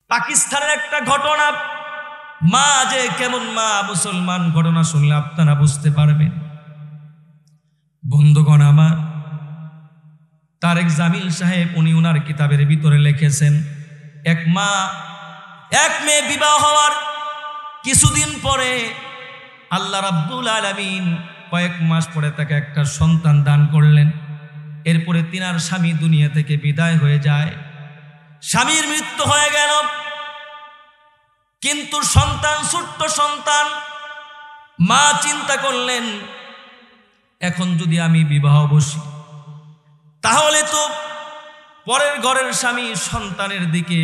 পাকিস্তানের একটা ঘটনা, মা যে কেমন মা মুসলমান, ঘটনা শুনলে আপনারা বুঝতে পারবেন। বন্ধুগণ আমার, তারেক জামিল সাহেব উনি ওনার কিতাবের ভিতরে লিখেছেন, এক মা এক মেয়ে বিবাহ হওয়ার কিছুদিন পরে আল্লাহ রাব্বুল আলামিন কয়েক মাস পরে তাকে একটা সন্তান দান করলেন। এরপরে তিনার স্বামী দুনিয়া থেকে বিদায় হয়ে যায়, স্বামীর মৃত্যু হয়ে গেল। কিন্তু সন্তান, ছোট্ট সন্তান, মা চিন্তা করলেন এখন যদি আমি বিবাহ বসি তাহলে তো পরের ঘরের স্বামী সন্তানের দিকে,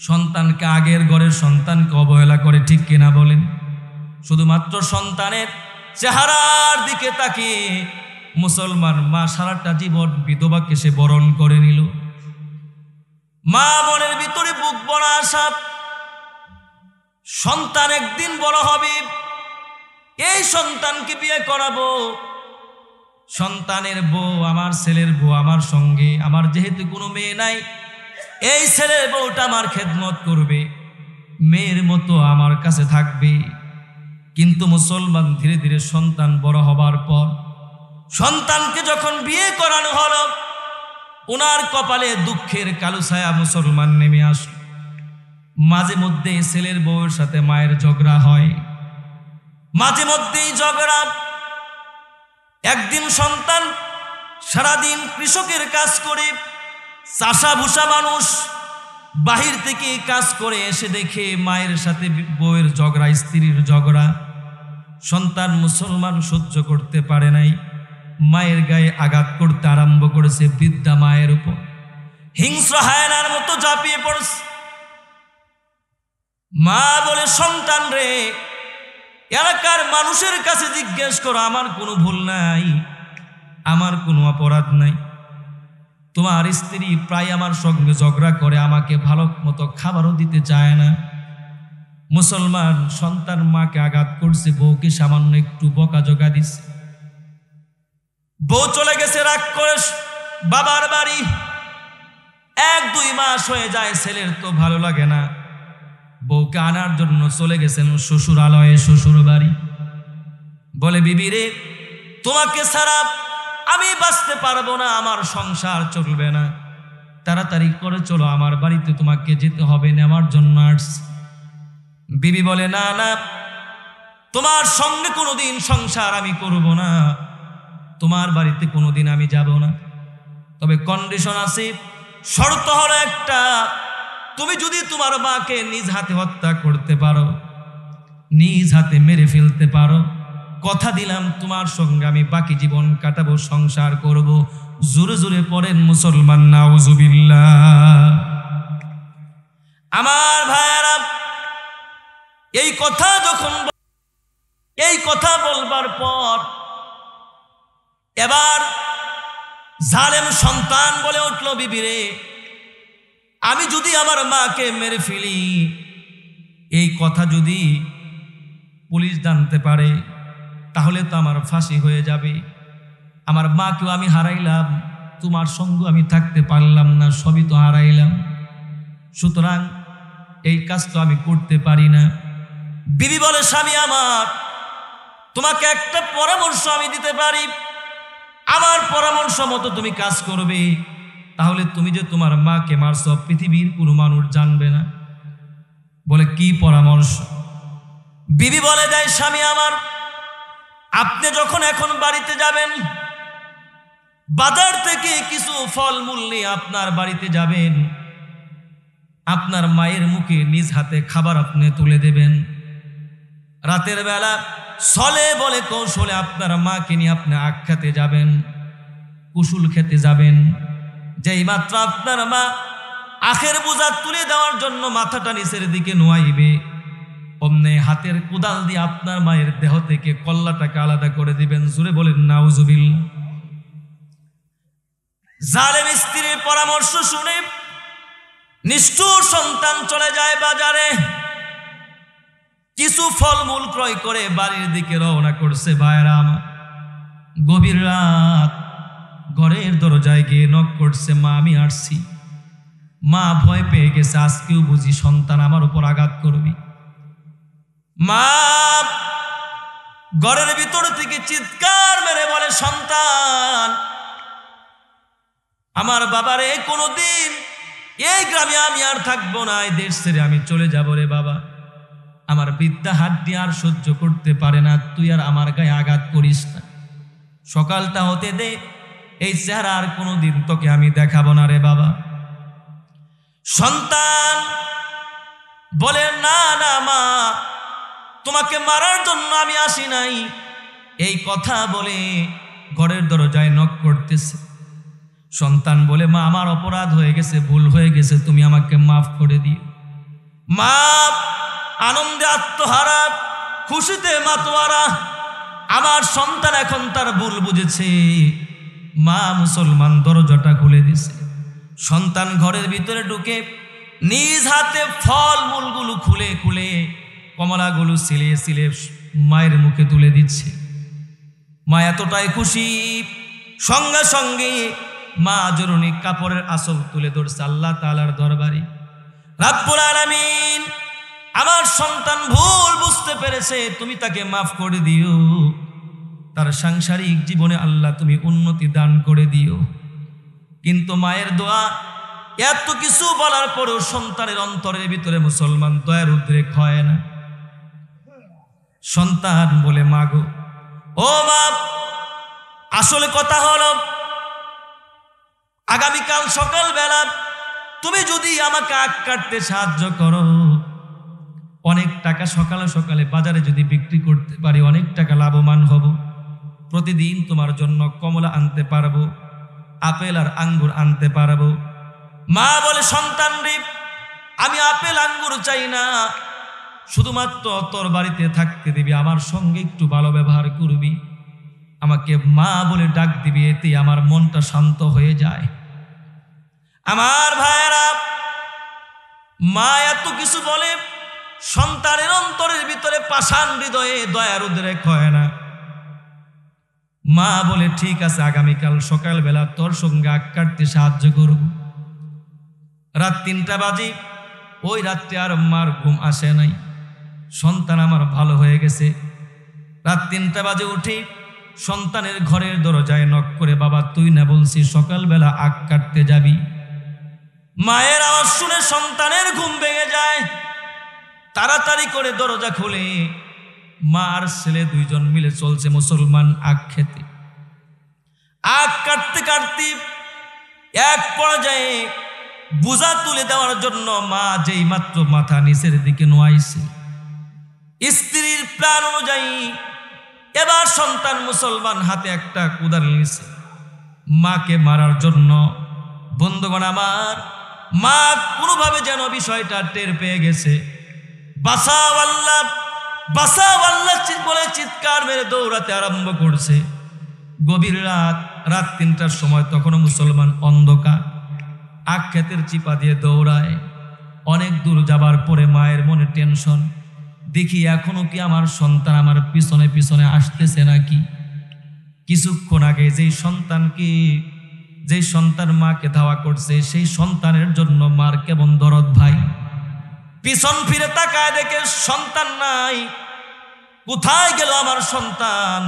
সন্তানকে, আগের ঘরের সন্তানকে অবহেলা করে, ঠিক কিনা বলেন? শুধুমাত্র সন্তানের চেহারার দিকে তাকিয়ে মুসলমান মা সারাটা জীবন বিধবাকে সে বরণ করে নিল। মা মনের ভিতরে বুক ভরা আশা, সন্তান একদিন বড় হবে, এই সন্তানকে বিয়ে করাবো, সন্তানের বউ, আমার ছেলের বউ আমার সঙ্গে, আমার যেহেতু কোনো মেয়ে নাই, এই ছেলের বউটা আমার খেদমত করবে, মেয়ের মতো আমার কাছে থাকবে। কিন্তু মুসলমান ধীরে ধীরে সন্তান বড় হবার পর সন্তানকে যখন বিয়ে করানো হলো, ওনার কপালে দুঃখের কালো ছায়া মুসলমান নেমে আসলো। মাঝে মধ্যে ছেলের বউয়ের সাথে মায়ের ঝগড়া হয়, মাঝে মধ্যেই ঝগড়া। একদিন সন্তান সারাদিন কৃষকের কাজ করে, চাষা ভুষা মানুষ, বাহির থেকে কাজ করে এসে দেখে মায়ের সাথে বউয়ের ঝগড়া, স্ত্রীর ঝগড়া। সন্তান মুসলমান সহ্য করতে পারে নাই, মায়ের গায়ে আঘাত করতে আরম্ভ করেছে, বৃদ্ধা মায়ের উপর হিংস্র হায়নার মতো ঝাঁপিয়ে পড়ছে। মা বলে, সন্তান রে, এলাকার মানুষের কাছে জিজ্ঞেস করো, আমার কোনো ভুল নাই, আমার কোনো অপরাধ নাই। তোমার স্ত্রী প্রায় আমার সঙ্গে ঝগড়া করে, আমাকে ভালো মতো খাবারও দিতে চায় না। মুসলমান সন্তান মাকে আঘাত করছে, বউকে সামান্য একটু বকাঝকা দিচ্ছে। বউ চলে গেছে রাগ করে বাবার বাড়ি। 1-2 মাস হয়ে যায়, ছেলের তো ভালো লাগে না, বউকে আনার জন্য চলে গেছেন শ্বশুরালয়ে, শ্বশুর বাড়ি। বলে, বিবি রে, তোমাকে ছাড়া আমি বাঁচতে পারবো না, আমার সংসার চলবে না, তাড়াতাড়ি করে চলো, আমার বাড়িতে তোমাকে যেতে হবে, নেওয়ার জন্য আসছি। বিবি বলে, না না, তোমার সঙ্গে কোনোদিন সংসার আমি করব না, তোমার বাড়িতে কোনোদিন আমি যাব না, তবে কন্ডিশন আছে, শর্ত হলো একটা, তুমি যদি তোমার মাকে নিজ হাতে হত্যা করতে পারো, নিজ হাতে মেরে ফেলতে পারো, কথা দিলাম তোমার সঙ্গে আমি বাকি জীবন কাটাবো, সংসার করব। জোরে জোরে পড়েন মুসলমান, নাউজুবিল্লাহ। আমার ভাইয়ারা, এই কথা বলবার পর এবার জালেম সন্তান বলে উঠল, বিবি রে, আমি যদি আমার মাকে মেরে ফেলি, এই কথা যদি পুলিশ জানতে পারে তাহলে তো আমার ফাঁসি হয়ে যাবে, আমার মাকেও আমি হারাইলাম, তোমার সঙ্গে আমি থাকতে পারলাম না, সবই তো হারাইলাম, সুতরাং এই কাজ তো আমি করতে পারি না। বিবি বলে, স্বামী আমার, তোমাকে একটা পরামর্শ আমি দিতে পারি, আমার পরামর্শ মতো তুমি কাজ করবে, তাহলে তুমি যে তোমার মাকে মারছো পৃথিবীর কোনো মানুষ জানবে না। বলে, কি পরামর্শ? বিবি বলে দেয়, স্বামী আমার, আপনি যখন এখন বাড়িতে যাবেন, বাজার থেকে কিছু ফল মূল নিয়ে আপনার বাড়িতে যাবেন, আপনার মায়ের মুখে নিজ হাতে খাবার আপনি তুলে দেবেন। রাতের বেলা ছলে বলে কৌশলে আপনার মাকে নিয়ে আপনি আখ খেতে যাবেন, কুসুল খেতে যাবেন। যেই মাত্র আপনার মা আখের বোঝা তুলে দেওয়ার জন্য মাথাটা নিচের দিকে নোয়াইবে, অমনে হাতের কোদাল দিয়ে আপনার মায়ের দেহ থেকে কল্লাটাকে আলাদা করে দিবেন। জোরে বলেন নাউজুবিল্লাহ। জালেম স্ত্রীর পরামর্শ শুনে নিষ্ঠুর সন্তান চলে যায় বাজারে, কিছু ফলমূল ক্রয় করে বাড়ির দিকে রওনা করছে। ভাইরা আমার, গভীর রাত, ঘরের দরজায় গিয়ে নক করছে, মা আমি আসছি। মা ভয় পেয়ে গেছে, আজকেও বুঝি সন্তান আমার উপর আঘাত করবি। মা ঘরের ভিতর থেকে চিৎকার মেরে বলে, সন্তান আমার বাবারে, কোনোদিন এই গ্রামে আমি আর থাকবো না, এই দেশ ছেড়ে আমি চলে যাবো রে বাবা। আমার বিদ্যা হাড্ডি আর সহ্য করতে পারে না, তুই আর আমার গায়ে আঘাত করিস না। সকালটা হতে দে, এই চেহারা আর কোনোদিন তোকে আমি দেখাবো না রে বাবা। সন্তান বলে, না না মা, তোমাকে মারার জন্য আমি আসি নাই। এই কথা বলে ঘরের দরজায় নক করতেছে। সন্তান বলে, মা আমার অপরাধ হয়ে গেছে, ভুল হয়ে গেছে, তুমি আমাকে মাফ করে দিও। মা আনন্দে আত্মহারা, খুশিতে মাতোয়ারা, আমার সন্তান এখন তার ভুল বুঝেছে। মা মুসলমান দরজাটা খুলে দিছে। সন্তান ঘরের ভিতরে ঢুকে নিজ হাতে ফল মূলগুলো খুলে খুলে কমলাগুলো সিলিয়ে সিলিয়ে মায়ের মুখে তুলে দিচ্ছে। মা এতটাই খুশি, সঙ্গে সঙ্গে মা জরুরি কাপড়ের আসল তুলে ধরছে আল্লাহ তাআলার দরবারে। রাব্বুল আলামিন, আমার সন্তান ভুল বুঝতে পেরেছে, তুমি তাকে মাফ করে দিও। তার সাংসারিক জীবনে আল্লাহ তুমি উন্নতি দান করে দিও। কিন্তু মায়ের দোয়া, এত কিছু বলার পরেও সন্তানের অন্তরের ভিতরে মুসলমান দয়ার উদ্রেক হয় না। সন্তান বলে, মা গো, ও মা, আসলে কথা হলো আগামীকাল সকালবেলা তুমি যদি আমাকে আখ কাটতে সাহায্য করো, অনেক টাকা সকালে সকালে বাজারে যদি বিক্রি করতে পারি, অনেক টাকা লাভবান হব। প্রতিদিন তোমার জন্য কমলা আনতে পারবো, আপেল আর আঙ্গুর আনতে পারবো। মা বলে, সন্তান রে, আমি আপেল আঙ্গুর চাই না, শুধুমাত্র তোর বাড়িতে থাকতে দিবি, আমার সঙ্গে একটু ভালো ব্যবহার করবি, আমাকে মা বলে ডাক দিবি, এতে আমার মনটা শান্ত হয়ে যায়। আমার ভাইয়েরা, মা এত কিছু বলে, সন্তানের অন্তরের ভিতরে পাষাণ হৃদয়ে দয়ার উদ্রেক হয় না। মা বলে, ঠিক আছে, আগামীকাল সকালবেলা তোর সঙ্গে আখ কাটতে সাহায্য করব। রাত 3টা বাজে, ওই রাত্রে আর মার ঘুম আসে নাই। সন্তান আমার ভালো হয়ে গেছে। রাত 3টা বাজে উঠে সন্তানের ঘরের দরজায় নক করে, বাবা তুই না বলছি সকালবেলা আখ কাটতে যাবি। মায়ের আওয়াজ শুনে সন্তানের ঘুম ভেঙে যায়। তাড়াতাড়ি করে দরজা খুলে মা আর ছেলে দুইজন মিলে চলছে মুসলমান আখ খেতে। আখ কাটতে কাটতে এক পর্যায়ে বোঝা তুলে দেওয়ার জন্য মা যেই মাত্র মাথা নিচের দিকে নোয়াইছে, স্ত্রীর প্ল্যান অনুযায়ী এবার সন্তান মুসলমান হাতে একটা কুদাল নিছে মাকে মারার জন্য। বন্ধুগণ আমার, মা কোনোভাবে যেন বিষয়টা টের পেয়ে গেছে। বাঁচাও আল্লাহ, বাঁচাও আল্লাহ বলে চিৎকার মেরে দৌড়াতে আরম্ভ করছে। গভীর রাত 3টার সময়, তখনও মুসলমান অন্ধকার, আখ ক্ষেতের চিপা দিয়ে দৌড়ায়। অনেক দূর যাবার পরে মায়ের মনে টেনশন, দেখি এখনো কি আমার সন্তান আমার পিছনে পিছনে আসতেছে নাকি। কিছুক্ষণ আগে যেই সন্তান মাকে ধাওয়া করছে, সেই সন্তানের জন্য মার কেমন দরদ ভাই। পিছন ফিরে তাকায় দেখে সন্তান নাই। কোথায় গেল আমার সন্তান?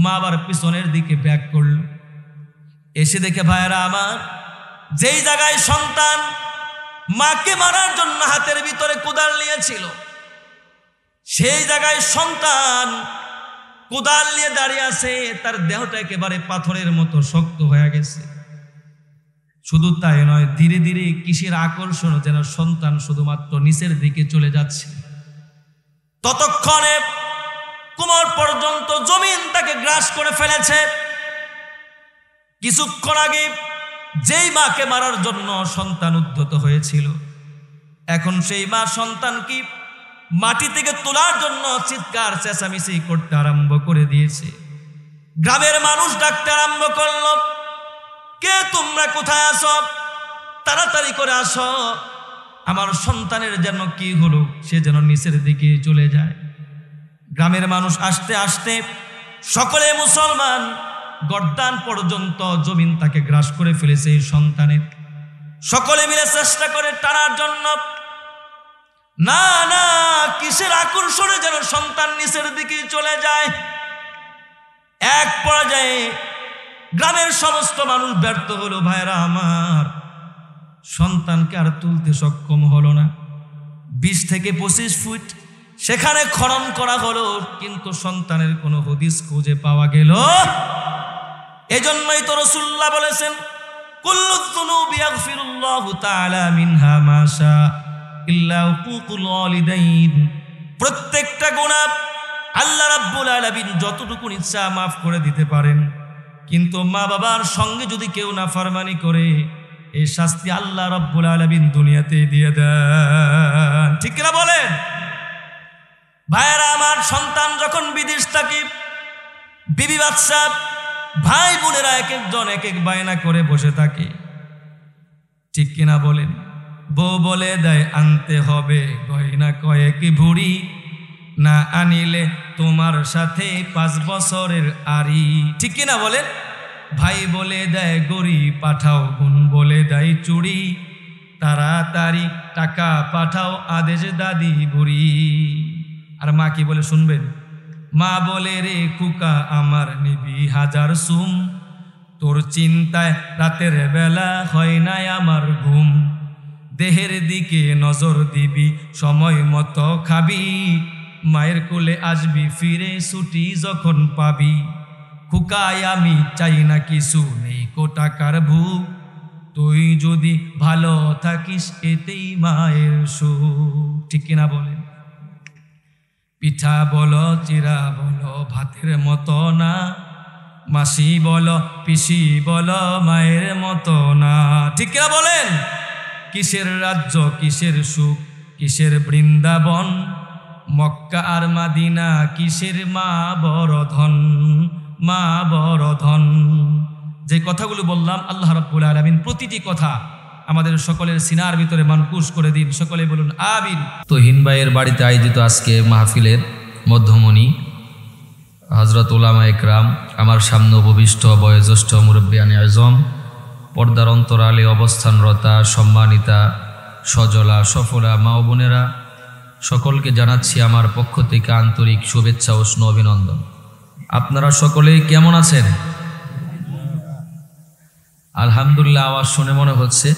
মা আবার পিছনের দিকে ব্যাক করল। এসে দেখে ভাইয়েরা আমার, যেই জায়গায় সন্তান মাকে মারার জন্য হাতের ভিতরে কোদাল নিয়েছিল, সেই জায়গায় সন্তান কোদাল নিয়ে দাঁড়িয়ে আছে। তার দেহটা একেবারে পাথরের মতো শক্ত হয়ে গেছে। শুধু তাই নয়, ধীরে ধীরে কিসের আকর্ষণ যেন সন্তান শুধুমাত্র নিচের দিকে চলে যাচ্ছে। ততক্ষণে কোমর পর্যন্ত জমিন তাকে গ্রাস করে ফেলেছে। কিছুক্ষণ আগে যেই মাকে মারার জন্য সন্তান উদ্ধত হয়েছিল, এখন সেই মা সন্তানকে মাটি থেকে তোলার জন্য চিৎকার চেঁচামেচি করতে আরম্ভ করে দিয়েছে। গ্রামের মানুষ ডাকতে আরম্ভ করল, কে তোমরা, কোথায় আসো, তাড়াতাড়ি করে আসো, আমার সন্তানের যেন কি হলো, সে যেন নিচের দিকে চলে যায়। গ্রামের মানুষ আসতে আসতে সকলে মুসলমান, গর্দান পর্যন্ত জমিন তাকে গ্রাস করে ফেলেছে। এই সন্তানের সকলে মিলে চেষ্টা করে টানার জন্য। না না, কিসের আকর্ষণে যেন সন্তান নিচের দিকে চলে যায়। এক পর্যায়ে গ্রামের সমস্ত মানুষ ব্যর্থ হলো। ভাইরা আমার, সন্তানকে আর তুলতে সক্ষম হলো না। 20 থেকে 25 ফুট সেখানে খনন করা হলো, কিন্তু সন্তানের কোনো হদিস খুঁজে পাওয়া গেল। এজন্যই তো রাসূলুল্লাহ বলেছেন, কুল্লু যুনুবি ইয়াগফিরুল্লাহু তাআলা মিনহা মা শা ইল্লা হুকুকুল ওয়ালিদাইন। প্রত্যেকটা গুনাহ আল্লাহ রাব্বুল আলামিন যতটুকু ইচ্ছা মাফ করে দিতে পারেন, কিন্তু মা বাবার সঙ্গে যদি কেউ নাফরমানি করে, এই শাস্তি আল্লাহ রাব্বুল আলামিন দুনিয়াতে দিয়ে দেন। ঠিক কিনা বলেন? ভাইরা আমার, সন্তান যখন বিদেশ থাকে, বিবি বাচ্চা ভাই বোনেরা এক একজন এক এক বায়না করে বসে থাকে। ঠিক কিনা বলেন? বউ বলে দেয় আনতে হবে গয়না কয়েক ভরি, না আনিলে তোমার সাথে 5 বছরের আরি। ঠিক কিনা বলেন? ভাই বলে দেয় গড়ি পাঠাও, বোন বলে দেয় চুড়ি, তাড়াতাড়ি টাকা পাঠাও আদেশ দাদি বুড়ি। আর মা কি বলে শুনবেন? মা বলে রে কুকা আমার নিবি 1000 সুম, তোর চিন্তায় রাতের বেলা হয় না আমার ঘুম, দেহের দিকে নজর দিবি সময় মতো খাবি, মায়ের কোলে আসবি ফিরে ছুটি যখন পাবি, খুকায় আমি চাই না কিছু নেই কো টাকার ভুক, তুই যদি ভালো থাকিস এতেই মায়ের সুখ। ঠিক কিনা বলেন? পিঠা বলো চিরা বলো ভাতের মতো না, মাসি বলো পিসি বলো মায়ের মতো না। ঠিক কিনা বলেন? কিসের রাজ্য কিসের সুখ কিসের বৃন্দাবন, মক্কা আর মাদিনা কিসের মা বড় ধন, মা বড় ধন। যে কথাগুলো বললাম আল্লাহ রাব্বুল আলামিন প্রতিটি কথা আমাদের সকলের সিনার ভিতরে মানকুশ করে দিন। সকলে বলুন আমিন। তহিন ভাইয়ের বাড়িতে আয়োজিত আজকে মাহফিলের মধ্যমণি হযরত উলামা একরাম, আমার সামনে উপবিষ্ট বয়োজ্যেষ্ঠ মুরব্বিয়ানে আজম, পর্দার অন্তরালে অবস্থানরতা সম্মানিতা সজলা সফলা মা ও বোনেরা, সকলকে জানাচ্ছি আমার পক্ষ থেকে আন্তরিক শুভেচ্ছা ও স্নেহ অভিনন্দন। আপনারা সকলেই কেমন আছেন? আলহামদুলিল্লাহ। আওয়াজ শুনে মনে হচ্ছে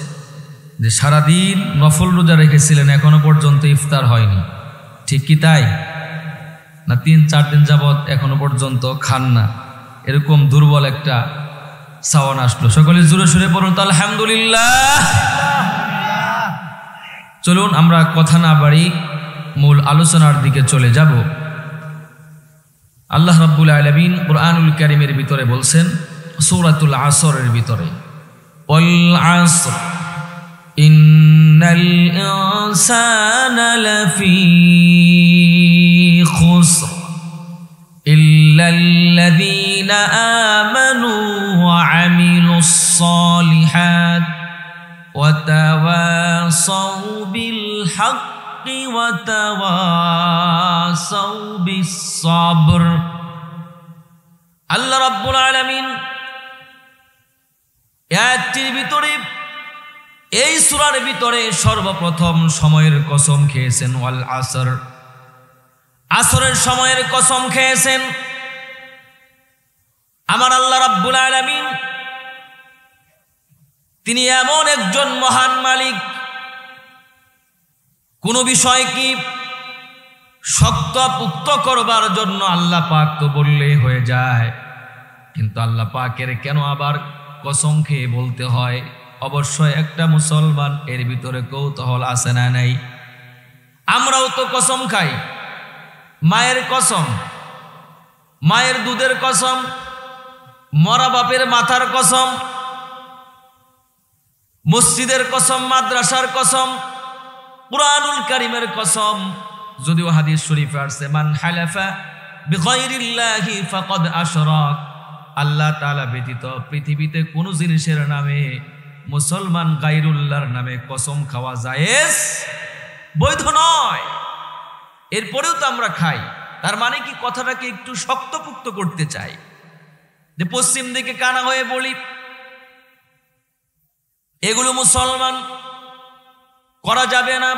যে সারাদিন নফল রোজা রেখেছিলেন, এখনো পর্যন্ত ইফতার হয়নি। ঠিক কি তাই? না 3-4 দিন যাবৎ এখনো পর্যন্ত খান না, এরকম দুর্বল একটা সাওয়ান আসলো। সকলে জোরে সুরে পড়ুন তো আলহামদুলিল্লাহ। চলুন আমরা কথা না বাড়ি মূল আলোচনার দিকে চলে যাব। আল্লাহ রাব্বুল আলামিন কুরআনুল কারীমের ভিতরে বলছেন, সূরাতুল আসরের ভিতরে, ওয়াল আসর ইন্নাল ইনসানা লাফি খুসর ইল্লাল্লাযীনা আমানু ওয়া আমিলুস সালিহাত ওয়া তাওয়াসাউ বিল হাক্কি ওয়া তাওয়াসাউ বিস সাবর। আল্লাহ রাব্বুল আলামিন আয়াতটির ভিতরে, এই সূরার ভিতরে সর্বপ্রথম সময়ের কসম খেয়েছেন, ওয়াল আসর, আসরের সময়ের কসম খেয়েছেন। আমার আল্লাহ রাব্বুল আলামিন তিনি এমন একজন মহান মালিক, কোন বিষয় কি শক্ত পুক্ত করবার জন্য আল্লাহ পাক তো বললেই হয়ে যায়, কিন্তু আল্লাহ পাকের কেন আবার কসম খেয়ে বলতে হয়? অবশ্যই একটা মুসলমান এর ভিতরে কৌতূহল আছে না নাই? আমরাও তো কসম খাই, মায়ের কসম, মায়ের দুধের কসম, মরা বাপের মাথার কসম, মসজিদের কসম, মাদ্রাসার কসম, কুরআনুল কারীমের কসম। যদিও হাদিস শরীফে আছে, মান হালাফা বিগাইরিল্লাহি ফাকাদ আশরাক, আল্লাহ তাআলা ব্যতীত পৃথিবীতে কোনো জিনিসের নামে মুসলমান গায়রুল্লাহর নামে কসম খাওয়া জায়েজ, বৈধ নয়। এরপরেও তো আমরা খাই। তার মানে কি কথাটাকে একটু শক্তপুক্ত করতে চাই, যে পশ্চিম দিকে কানা হয়ে বলি, এগুলো মুসলমান করা যাবে না।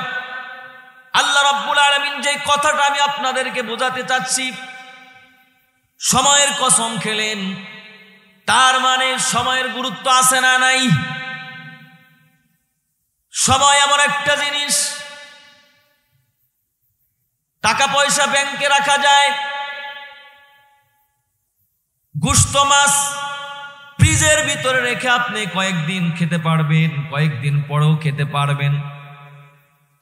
আল্লাহ রাব্বুল আলামিন যে কথাটা আমি আপনাদেরকে বোঝাতে চাচ্ছি, সময়ের কসম খেলেন, তার মানে সময়ের গুরুত্ব আছে না নাই? সময় এমন একটা জিনিস, টাকা পয়সা ব্যাংকে রাখা যায়, গোশত মাছ ফ্রিজের ভিতরে রেখে আপনি কয়েকদিন খেতে পারবেন, কয়েকদিন পরেও খেতে পারবেন,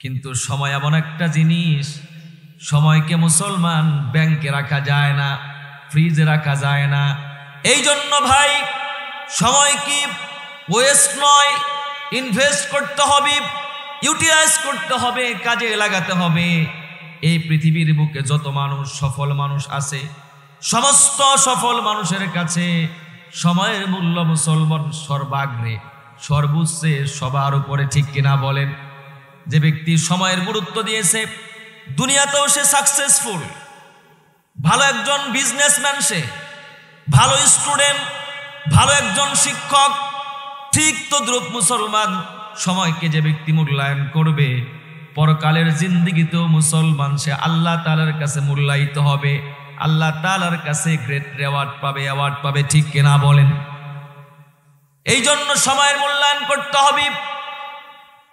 কিন্তু সময় এমন একটা জিনিস, সময়কে মুসলমান ব্যাংকে রাখা যায় না, ফ্রিজে রাখা যায় না। এই জন্য ভাই, সময় কি ওয়েস্ট নয়, ইনভেস্ট করতে হবে, ইউটিলাইজ করতে হবে, কাজে লাগাতে হবে। এই পৃথিবীর বুকে যত মানুষ, সফল মানুষ আছে, সমস্ত সফল মানুষের কাছে সময়ের মূল্য মুসলমান সর্বাগ্রে, সর্বোচ্চে, সবার উপরে, ঠিক কিনা বলেন? যে ব্যক্তি সময়ের গুরুত্ব দিয়েছে, দুনিয়াতেও সে সাকসেসফুল, ভালো একজন বিজনেসম্যান, সে ভালো স্টুডেন্ট, ভালো একজন শিক্ষক। ঠিক তো দ্রুপ মুসলমান সময়কে যে ব্যক্তি মূল্যায়ন করবে, পরকালের জিন্দেগিতেও মুসলমান সে আল্লাহ তাআলার কাছে মূল্যায়িত হবে, আল্লাহ তাআলার কাছে গ্রেট রেওয়ার্ড পাবে, অ্যাওয়ার্ড পাবে, ঠিক কিনা বলেন? এই জন্য সময়ের মূল্যায়ন করতে হবে।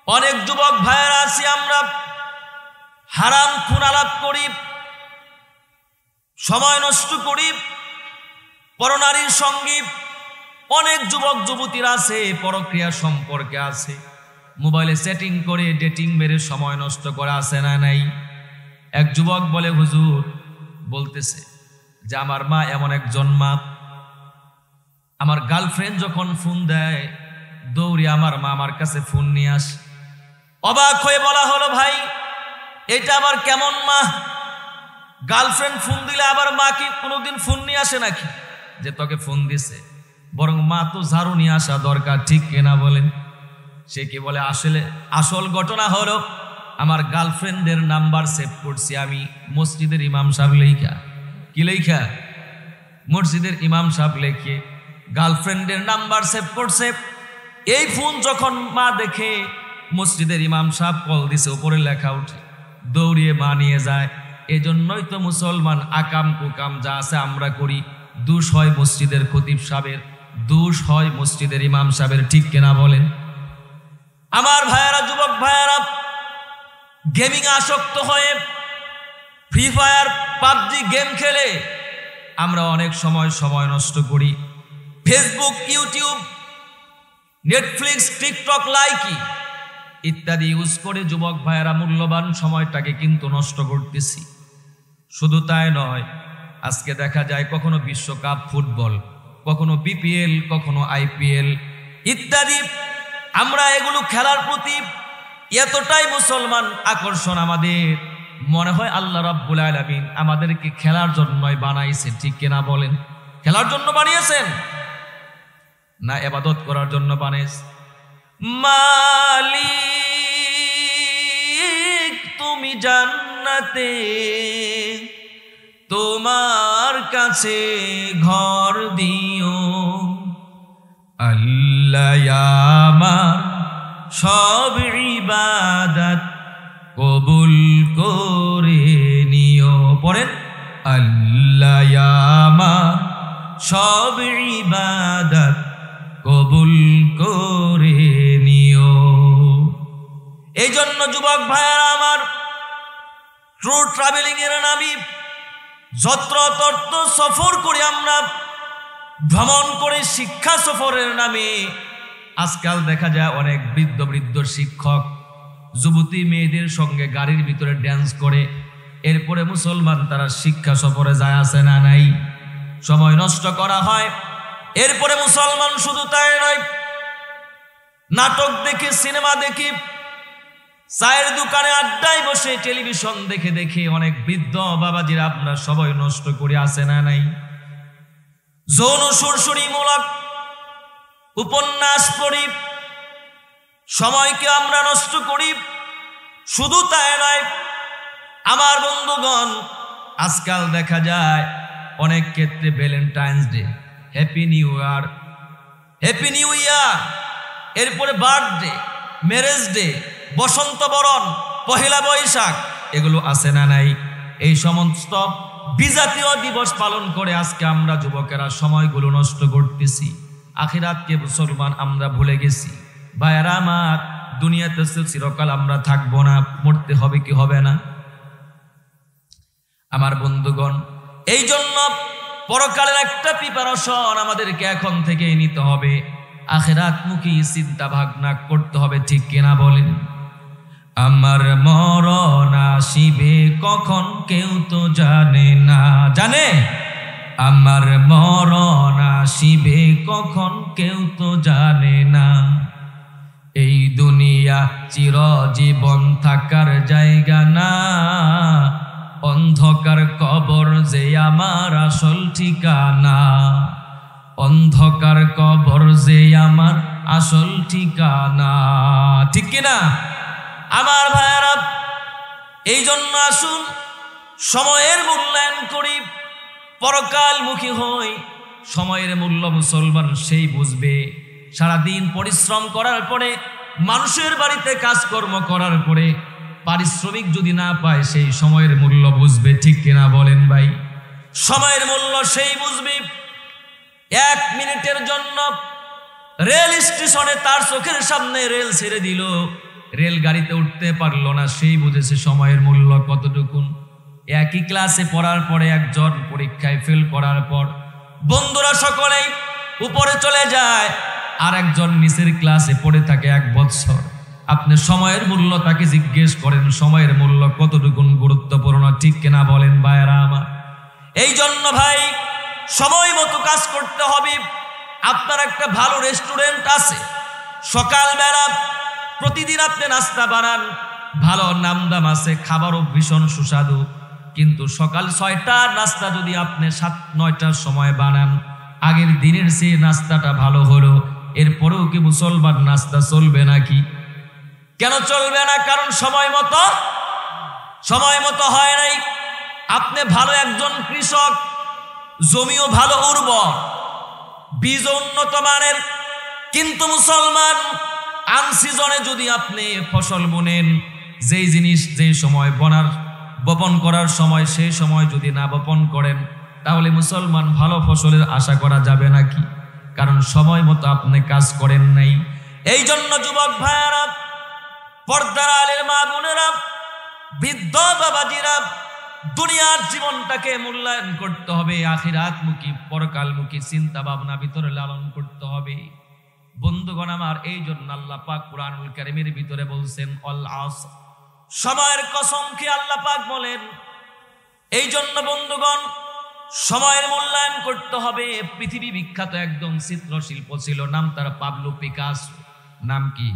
অনেক যুবক ভাইয়েরা আছি, আমরা হারাম খুন আলাপ করি, সময় নষ্ট করি, পরনারীর সঙ্গে অনেক যুবক যুবতীরা আছে, পরক্রিয়া সম্পর্কে আছে, মোবাইলে সেটিং করে ডেটিং মেরে সময় নষ্ট করা আছে না নাই? এক যুবক বলে, হুজুর বলতেছে যে আমার মা এমন একজন মা, আমার গার্লফ্রেন্ড যখন ফোন দেয় দৌড়ে আমার মা আমার কাছে ফোন নিয়ে আসে। অবাক হয়ে বলা হলো, ভাই এটা আবার কেমন মা? গার্লফ্রেন্ড ফোন দিলে আবার মা কি কোনোদিন ফোন নিয়ে আসে নাকি? যে তোকে ফোন দিছে, বরং মা তো ঝাড়ু নিয়ে আসা দরকার, ঠিক কিনা বলেন? সে কি বলে, আসলে আসল ঘটনা হলো আমার গার্লফ্রেন্ডের নাম্বার সেভ করছি আমি মসজিদের ইমাম সাহেব লেখা। কি লেখা? মসজিদের ইমাম সাহেব লেখে গার্লফ্রেন্ডের নাম্বার সেভ করছে। এই ফোন যখন মা দেখে মসজিদের ইমাম সাহেব কল দিছে, উপরে লেখা উঠে, দৌড়িয়ে মা নিয়ে যায়। এজন্যই তো মুসলমান আকাম কুকাম যা আছে আমরা করি, দোষ হয় মসজিদের খতিব সাহেবের, দোষ হয় মসজিদের ইমাম সাহেবের, ঠিক কিনা বলেন? আমার ভাইয়েরা, যুবক ভাইয়েরা, গেমিং আসক্ত হয়ে ফ্রি ফায়ার, পাবজি গেম খেলে আমরা অনেক সময় নষ্ট করি। Facebook, YouTube, Netflix, TikTok, Likee ইত্যাদি ইউজ করে যুবক ভাইয়েরা মূল্যবান সময়টাকে কিন্তু নষ্ট করতেছি। শুধু তাই নয়, আজকে দেখা যায় কখনো বিশ্বকাপ ফুটবল, কখনো বিপিএল, কখনো আইপিএল ইত্যাদি, আমরা এগুলো খেলার প্রতি এতটাই মুসলমান আকর্ষণ আমাদের, মনে হয় আল্লাহ রাব্বুল আলামিন আমাদেরকে খেলার জন্যই বানাইছে, ঠিক কিনা বলেন? খেলার জন্য বানিয়েছেন না ইবাদত করার জন্য বানিয়েছে? মালিক তুমি জান্নাতে তোমার কাছে ঘর দিও, আল্লাহ আমার সব ইবাদত কবুল করে নিও। পড়েন, আল্লাহ আমার সব ইবাদত কবুল করে নিও। এই জন্য যুবক ভাইয়ারা আমার, ট্রু ট্রাভেলিং এর নামে যত্রতত্র সফর করে আমরা, ভ্রমণ করে শিক্ষা সফরের নামে আজকাল দেখা যায় অনেক বৃদ্ধ শিক্ষক যুবতী মেয়েদের সঙ্গে গাড়ির ভিতরে ড্যান্স করে, এরপরে মুসলমান তারা শিক্ষা সফরে যায়, আছে না নাই? সময় নষ্ট করা হয়। এরপরে মুসলমান শুধু তাই নয়, নাটক দেখে, সিনেমা দেখি, চায়ের দোকানে আড্ডায় বসে টেলিভিশন দেখে দেখে অনেক বৃদ্ধ বাবাজিরা আমরা সবাই নষ্ট করে, আছে না নাই? যৌন সুরসুরিমূলক উপন্যাস পড়ি, সময়কে আমরা নষ্ট করি। শুধু তাই নয় আমার বন্ধুগণ, আজকাল দেখা যায় অনেক ক্ষেত্রে Valentine's day, happy new year, এরপরে বার্থডে, ম্যারেজ ডে, বসন্ত বরণ, পহেলা বৈশাখ, এগুলো আছে না নাই? এই সমস্ত বিজাতীয় দিবস পালন করে আজকে আমরা যুবকেরা সময়গুলো নষ্ট করতেছি। আখিরাতকে মুসলমান আমরা ভুলে গেছি। ভাইয়েরা আমার, দুনিয়াতে চিরকাল আমরা থাকবো না, মরতে হবে কি হবে না? আমার বন্ধুগণ, এই জন্য পরকালের একটা প্রিপারেশন আমাদেরকে এখন থেকেই নিতে হবে। আখিরাতমুখী চিন্তা ভাবনা করতে হবে, ঠিক কিনা বলেন? আমার মরণ আসিবে কখন কেউ তো জানে না। জানে? আমার মরণ আসিবে কখন কেউ তো জানে না। এই দুনিয়া চিরজীবন থাকার জায়গা না, অন্ধকার কবর যে আমার আসল ঠিকানা। অন্ধকার কবর যে আমার আসল ঠিকানা, ঠিক কিনা? আমার ভাইয়েরা, এই জন্য আসুন সময়ের মূল্যায়ন করি, পরকালমুখী হই। সময়ের মূল্য মুসলমান সেই বুঝবে সারাদিন পরিশ্রম করার পরে, মানুষের বাড়িতে কাজকর্ম করার পরে পারিশ্রমিক যদি না পায়, সেই সময়ের মূল্য বুঝবে, ঠিক কিনা বলেন ভাই? সময়ের মূল্য সেই বুঝবে। 1 মিনিটের জন্য রেল স্টেশনে তার চোখের সামনে রেল ছেড়ে দিল, রেল গাড়িতে উঠতে পারলো না, সেই বুঝেছে সময়ের মূল্য কতটুকুন। একই ক্লাসে পড়ার পরে একজন পরীক্ষায় ফেল করার পর বন্ধুরা সকলেই উপরে চলে যায়, আর একজন নিচের ক্লাসে পড়ে থাকে 1 বছর। আপনি সময়ের মূল্য তাকে জিজ্ঞেস করেন, সময়ের মূল্য কতটুকুন গুরুত্বপূর্ণ, ঠিক কিনা বলেন ভাইয়েরা আমার? এই জন্য ভাই, সময় মতো কাজ করতে হবে। আপনার একটা ভালো রেস্টুরেন্ট আছে, সকালবেলা প্রতিদিন আপনি নাস্তা বানান, ভালো নামদাম আছে, খাবারও ভীষণ সুস্বাদু, কিন্তু সকাল 6টার নাস্তা যদি আপনি 7-9টার সময় বানান, আগের দিনের সেই নাস্তাটা ভালো হলো, এরপরেও কি মুসলমান নাস্তা চলবে নাকি? কেন চলবে না? কারণ সময় মতো হয় নাই। আপনি ভালো একজন কৃষক, জমিও ভালো উর্বর, বীজ উন্নত মানের, কিন্তু মুসলমান আনসিজনে যদি আপনি ফসল বুনেন, যেই জিনিস যেই সময় বপন করার সময়, সেই সময় যদি না বপন করেন, তাহলে মুসলমান ভালো ফসলের আশা করা যাবে নাকি? কারণ সময় মতো আপনি কাজ করেন নাই। এই জন্য যুবক ভাইয়েরা, পর্দার আলের মা বোনেরা, বৃদ্ধ বাবাজিরা, দুনিয়ার জীবনটাকে মূল্যায়ন করতে হবে, আখিরাতমুখী পরকালমুখী চিন্তা ভাবনা ভিতরে লালন করতে হবে। বন্ধুগণ আমার, এই জন্য আল্লাহ পাক কুরআনুল কারীমের ভিতরে বলছেন আল আসর, সময়ের কসম খেয়ে আল্লাহ পাক বলেন। এই জন্য বন্ধুগণ, সময়ের মূল্যায়ন করতে হবে। পৃথিবী বিখ্যাত একদম চিত্রশিল্প ছিল, নাম তার পাবলো পিকাসো। নাম কি?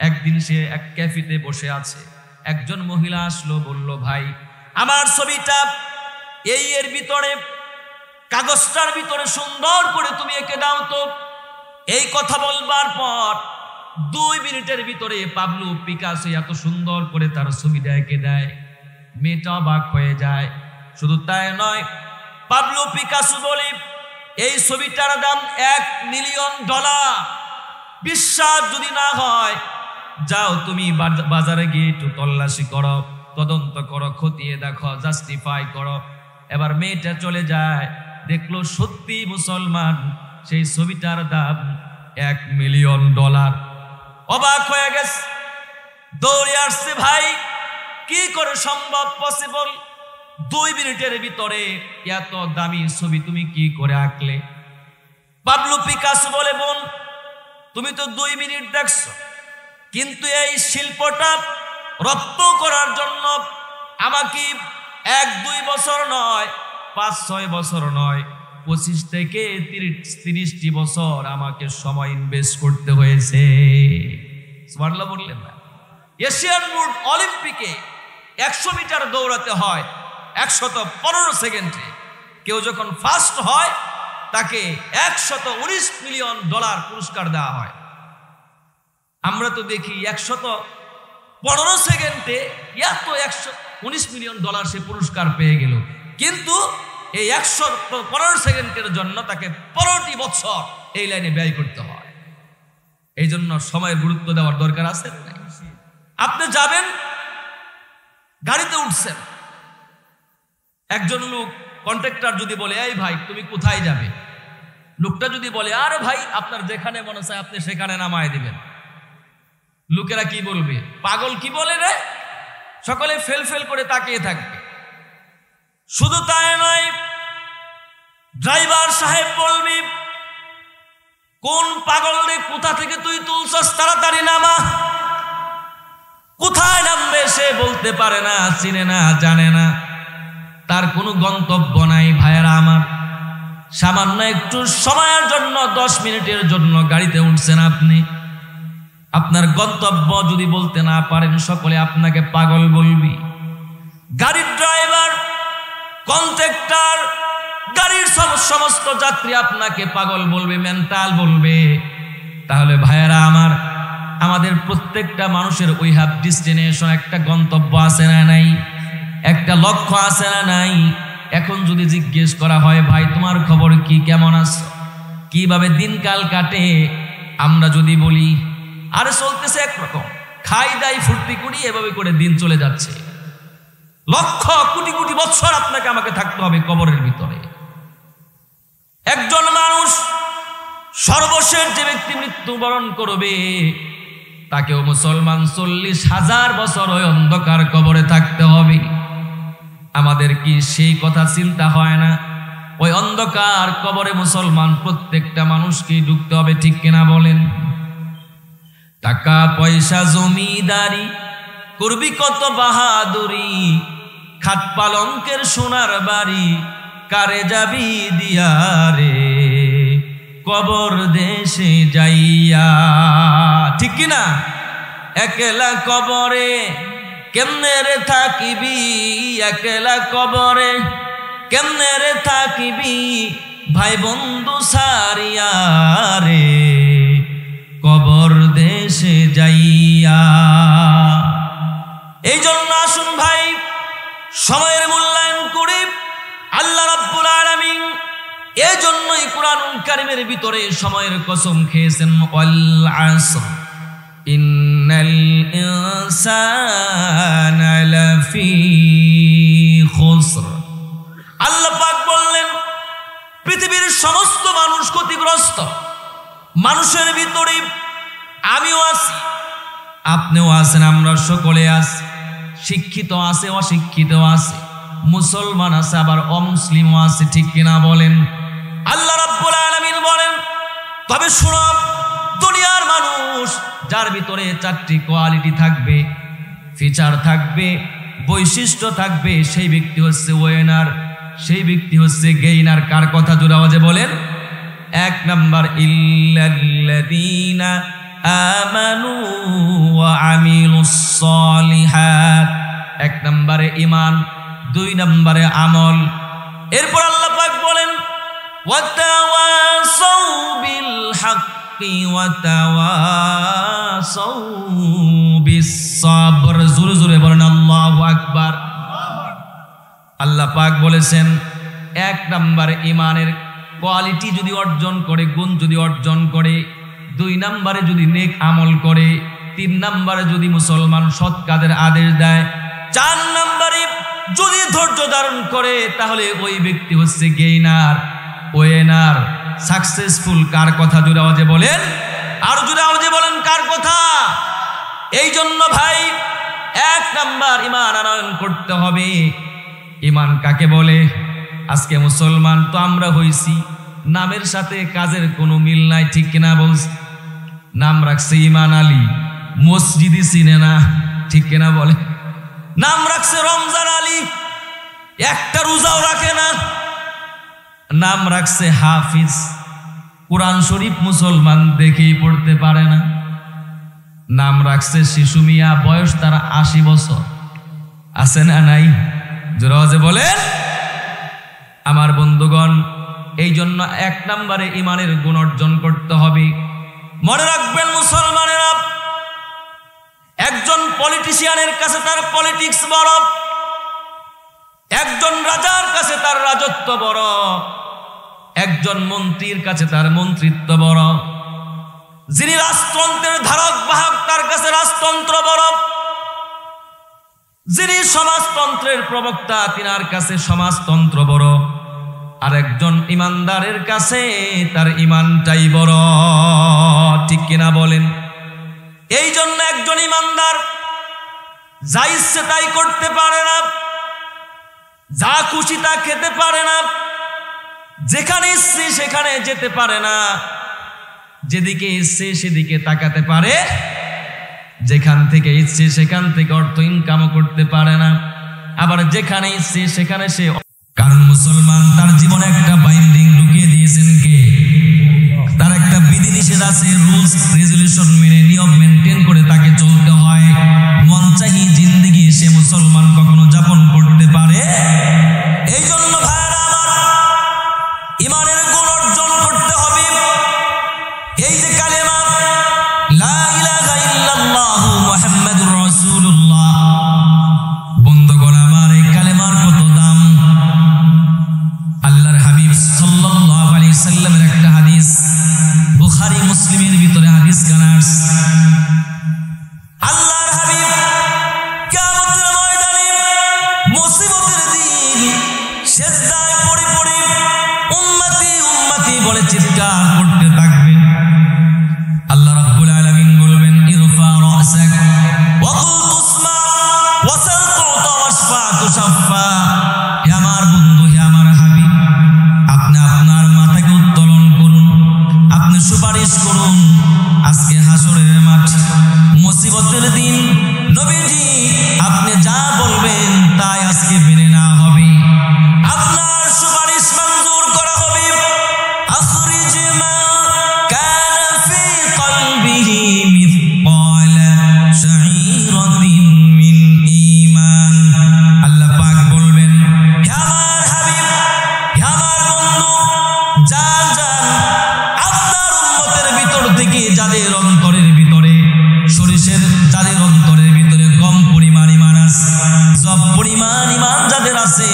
একদিন সে এক ক্যাফেতে বসে আছে, একজন মহিলা আসলো, বলল, ভাই আমার ছবিটা এর ভিতরে, কাগজটার ভিতরে সুন্দর করে তুমি এঁকে দাও তো। এই কথা বলবার পর 2 মিনিটের ভিতরে পাবলো পিকাসো এত সুন্দর করে তার ছবিটা এঁকে দেয়। মেয়েটা অবাক হয়ে যায়। শুধু তাই নয়, পাবলো পিকাসো বলে, এই ছবিটার দাম $1 মিলিয়ন। বিশ্বাস যদি না হয়, যাও তুমি বাজারে গিয়ে একটু তল্লাশি করো, তদন্ত করো, খতিয়ে দেখো, জাস্টিফাই করো। এবার মেয়েটা চলে যায়, দেখলো সত্যি মুসলমান সেই ছবিটার দাম $1 মিলিয়ন। অবাক হয়ে গেছে, দৌড়ে আসছে, ভাই কি করে সম্ভব, পসিবল? 2 মিনিটের ভিতরে এত দামি ছবি তুমি কি করে আঁকলে? পাবলো পিকাসো বলে, বোন তুমি তো 2 মিনিট দেখছো, কিন্তু এই শিল্পটা রপ্ত করার জন্য আমাকে 1-2 বছর নয়, 5-6 বছর নয়, 25 থেকে 30টি বছর আমাকে সময় ইনভেস্ট করতে হয়েছে। সুবহানাল্লাহ বললেন না? এশিয়ান মুড অলিম্পিকে 100 মিটার দৌড়াতে হয় 115 সেকেন্ডে। কেউ যখন ফার্স্ট হয় তাকে $119 মিলিয়ন পুরস্কার দেওয়া হয়। আমরা তো দেখি 115 সেকেন্ডে এত $119 মিলিয়ন সে পুরস্কার পেয়ে গেল, কিন্তু এই 115 সেকেন্ডের জন্য তাকে 15টি বছর এই লাইনে ব্যয় করতে হয়। এই জন্য সময়ের গুরুত্ব দেওয়ার দরকার আছে। আপনি যাবেন, গাড়িতে উঠছেন, একজন লোক কন্ট্রাক্টর যদি বলে এই ভাই তুমি কোথায় যাবে, লোকটা যদি বলে আরে ভাই আপনার যেখানে মনে চায় আপনি সেখানে নামায় দিবেন, লোকেরা কি বলবে, পাগল কি বলে রে, সকলে ফেল ফেল করে তাকিয়ে থাকবে। শুধু তাই নয়, ড্রাইভার সাহেব বলবি কোন পাগল রে, কোথা থেকে তুই তুলছস, তাড়াতাড়ি নামা। কোথায় নামবে সে বলতে পারে না, চিনে না, জানে না, তার কোনো গন্তব্য নাই। ভাইয়েরা আমার, সামান্য একটু সময়ের জন্য 10 মিনিটের জন্য গাড়িতে উঠছেন আপনি, আপনার গন্তব্য যদি বলতে না পারেন সকলে আপনাকে পাগল বলবি। গাড়ির ড্রাইভার, কন্ট্রাক্টর, গাড়ির সমস্ত যাত্রী আপনাকে পাগল বলবে, মেন্টাল বলবে। তাহলে ভাইয়েরা আমার, আমাদের প্রত্যেকটা মানুষের উই হ্যাভ ডেস্টিনেশন, একটা গন্তব্য আছে না নাই, একটা লক্ষ্য আছে না নাই। এখন যদি জিজ্ঞেস করা হয় ভাই তোমার খবর কি, কেমন আছো, কিভাবে দিনকাল কাটে, আমরা যদি বলি আরে চলতেছে একরকম, খাই দাই ফুর্তি করি, এভাবে করে দিন চলে যাচ্ছে, লক্ষ কোটি কোটি বছর আপনাকে আমাকে থাকতে হবে কবরের ভিতরে। একজন মানুষ সর্বশেষ যে ব্যক্তি মৃত্যুবরণ করবে তাকেও মুসলমান 40,000 বছর ওই অন্ধকার কবরে থাকতে হবে। আমাদের কি সেই কথা চিন্তা হয় না? ওই অন্ধকার কবরে মুসলমান প্রত্যেকটা মানুষকে ঢুকতে হবে, ঠিক কিনা বলেন? টাকা পয়সা জমিদারি করবি কত বাহাদুরি, খাট পালঙ্কের সোনার বাড়ি কারে যাবি দিয়া রে, কবর দেশে যাইয়া, ঠিক কিনা? একলা কবরে কেমনে রে থাকিবি, একলা কবরে কেমনে রে থাকিবি, ভাই বন্ধু সারিয়া রে, কবর দেশে যাইয়া। এই জন্য আসুন ভাই সময়ের মূল্যায়ন করি। আল্লাহ রাব্বুল আলামিন এই জন্যই কুরআনুল কারীমের ভিতরে সময়ের কসম খেয়েছেন, ওয়াল আসর ইন্নাল ইনসানা লাফি খুসর। আল্লাহ পাক বললেন পৃথিবীর সমস্ত মানুষ ক্ষতিগ্রস্ত। মানুষের ভিতরে আমিও আছি, আপনিও আছেন, আমরা সকলে আছি, শিক্ষিত আছে, অশিক্ষিত আছে, মুসলমান আছে, আবার অমুসলিমও আছে, ঠিক কিনা বলেন? আল্লাহ রাব্বুল আলামিন বলেন তবে শোনো, দুনিয়ার মানুষ যার ভিতরে 4টি কোয়ালিটি থাকবে, ফিচার থাকবে, বৈশিষ্ট্য থাকবে, সেই ব্যক্তি হচ্ছে ওয়েনার, সেই ব্যক্তি হচ্ছে গেইনার। কার কথা জোরে আওয়াজে বলেন? 1 নাম্বার ইল্লাল্লাযীনা আমানু ওয়া আমিলুস সলিহাত, 1 নম্বরে ঈমান, 2 নম্বরে আমল। এরপর আল্লাহ পাক বলেন ওয়াতাওয়াসাউ বিল হাক্কি ওয়াতাওয়াসাউ বিস সাবর। জোরে জোরে বলেন আল্লাহু আকবার। আল্লাহ পাক বলেছেন 1 নম্বরে ঈমানের কোয়ালিটি যদি অর্জন করে, গুণ যদি অর্জন করে, 2 নম্বরে যদি নেক আমল করে, 3 নম্বরে যদি মুসলমান সৎ কাজের আদেশ দেয়, 4 নম্বরে যদি ধৈর্য ধারণ করে, তাহলে ওই ব্যক্তি হচ্ছে গেইনার, ওয়েনার, সাকসেসফুল। কার কথা জোরে আওয়াজে বলেন? আর জোরে আওয়াজে বলেন কার কথা? এই জন্য ভাই 1 নাম্বার ঈমান আনয়ন করতে হবে। ঈমান কাকে বলে? আজকে মুসলমান তো আমরা হইছি, নামের সাথে কাজের কোনো মিল নাই, ঠিক কিনা বলছি? নাম রাখছে ঈমান আলী, মসজিদই চিনে না, ঠিক কিনা বলে? নাম রাখছে রমজান আলী, একটা রোজাও রাখে না। নাম রাখছে হাফিজ, কোরআন শরীফ মুসলমান দেখেই পড়তে পারে না। নাম রাখছে শিশু মিয়া, বয়স তার 80 বছর, আছে না নাই? জোরে বলেন। আমার বন্ধুগণ, এই জন্য 1 নম্বরে ঈমানের গুণ অর্জন করতে হবে। মনে রাখবেন মুসলমানেরা, একজন পলিটিশিয়ানের কাছে তার পলিটিক্স বড়, একজন রাজার কাছে তার রাজত্ব বড়, একজন মন্ত্রীর কাছে তার মন্ত্রিত্ব বড়। যিনি রাজতন্ত্রের ধারক বাহক তার কাছে রাজতন্ত্র বড়, যিনি সমাজতন্ত্রের প্রবক্তা তিনার কাছে সমাজতন্ত্র বড়, আর একজন ইমানদারের কাছে তার ইমানটাই বড়। ঠিক কিনা বলেন? এই জন্য একজন ইমানদার যা ইচ্ছে তাই করতে পারে না, যা খুশি তা খেতে পারে না, যেখানে ইচ্ছে সেখানে যেতে পারে না, যেদিকে ইচ্ছে সেদিকে তাকাতে পারে, যেখান থেকে ইচ্ছে সেখান থেকে অর্থ ইনকামও করতে পারে না, আবার যেখানে ইচ্ছে সেখানে সে। কারণ মুসলমান তার জীবনে একটা বাইন্ডিং ঢুকিয়ে দিয়েছেন কে? তার একটা বিধিনিষেধ আছে, রুলস রেজুলেশন মেনে নিয়ম মেনটেন করে তাকে চলতে হয়। মন চাহি জিন্দেগি সে মুসলমান কখনো যাপন করতে পারে? এই জন্য ভাইরা আমার, ইমানের গুণ অর্জন করতে হবে। এই যে কালেমা লা ইলাহা ইল্লাল্লাহু মুহাম্মাদুর রাসূলুল্লাহ, বন্ধুগণ আমার, এই কালেমার কত দাম! আল্লাহর হাবিব সাল্লাল্লাহু আলাইহি সাল্লামের একটা হাদিস, বুখারী মুসলিমের ভিতরে হাদিস কানাস, আল্লাহর হাবিব কিয়ামতের ময়দানে মুসিবতের দিন সিজদায় পড়ে পড়ে উম্মতি উম্মতি বলে চিৎকার করতে থাকবেন। আল্লাহ রাব্বুল আলামিন বলবেন, ইরফা রাসাক ওয়া কুল তুসমা ওয়া সাল তুতা ওয়াশফা তুশাফা। হে আমার বন্ধু, হে আমার হাবিব, আপনি আপনার মাথাকে উত্তোলন করুন, আপনি সুপারিশ করুন। আজকে হাসরের মাঠ, মুসিবতের দিন, নবীজি আপনি যা বলবেন তাই আজকে মেনে নেওয়া হবে, আপনার সুপারিশ মঞ্জুর করা হবে। আখরিজ মা কানা ফি কলবিহি মিসকালা শাঈরাতিন মিন ঈমান। আল্লাহ পাক বলবেন, হে আমার হাবিব, হে আমার বন্ধু, যান যান, আপনার উম্মতের ভিতর থেকে যাদের অন্তরের ভিতরে সরিষের, যাদের অন্তরের ভিতরে কম পরিমাণ ইমান আছে, সব পরিমাণ ইমান যাদের আছে,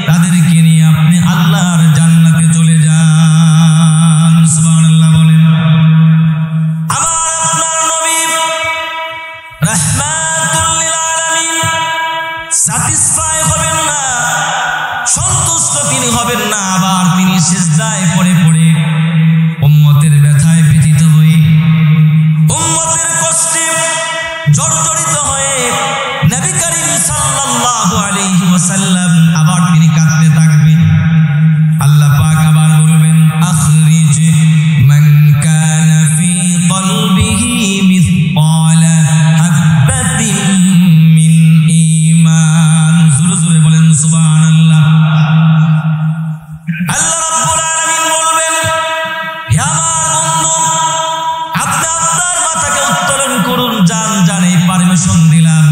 তাদেরকে নিয়ে আপনি আল্লাহর জান্নাতে চলে যান। সুবহানাল্লাহ বলেন। আমার আপনার নবী রাহমাতুল লিল আলামিন স্যাটিসফাই হবেন না, সন্তুষ্ট তিনি হবেন না, আবার তিনি সিজদায় পড়ে পড়ে উম্মতের ব্যথায় ব্যথিত হয়ে, উম্মতের কষ্টে জর্জরিত হয়ে নবী করিম সাল্লাল্লাহু আলাইহি ওয়াসাল্লাম আবার তিনি কাঁদতে থাকবেন। আল্লাহ পাক আবার বলবেন, আখরিজ মান কানা ফি কলবিহি মিসকালা হাববাতিন মিন ঈমান। জোরে জোরে বলেন সুবহানাল্লাহ। আল্লাহ রাব্বুল আলামিন বলবেন, হে আমার বন্ধু, আপনি আপনার মাথাকে উত্তোলন করুন, যান যান, এই পারমিশন দিলাম।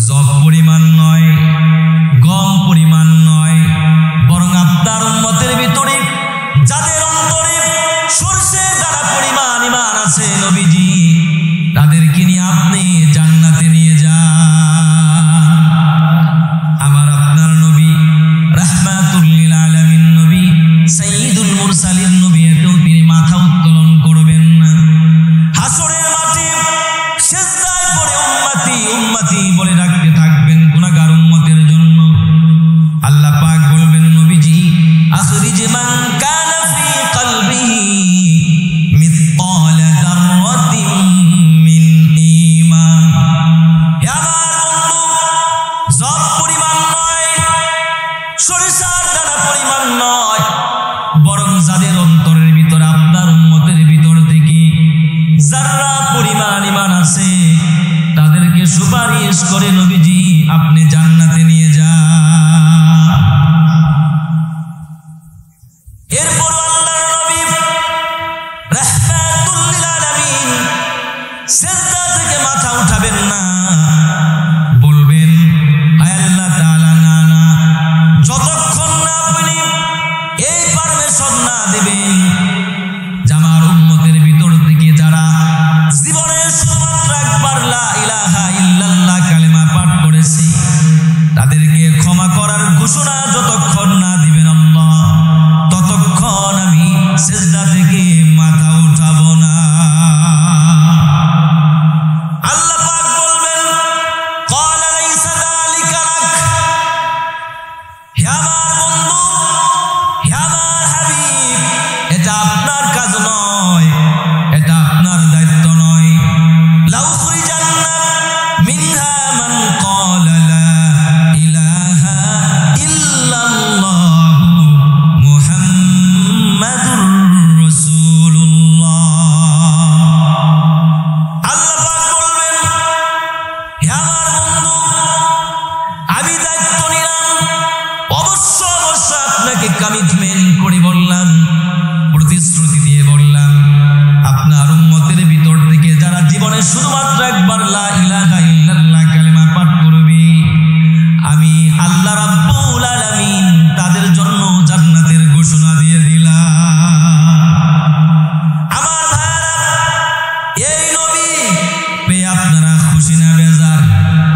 জব পরিমাণ নয়, দামি মেয়ে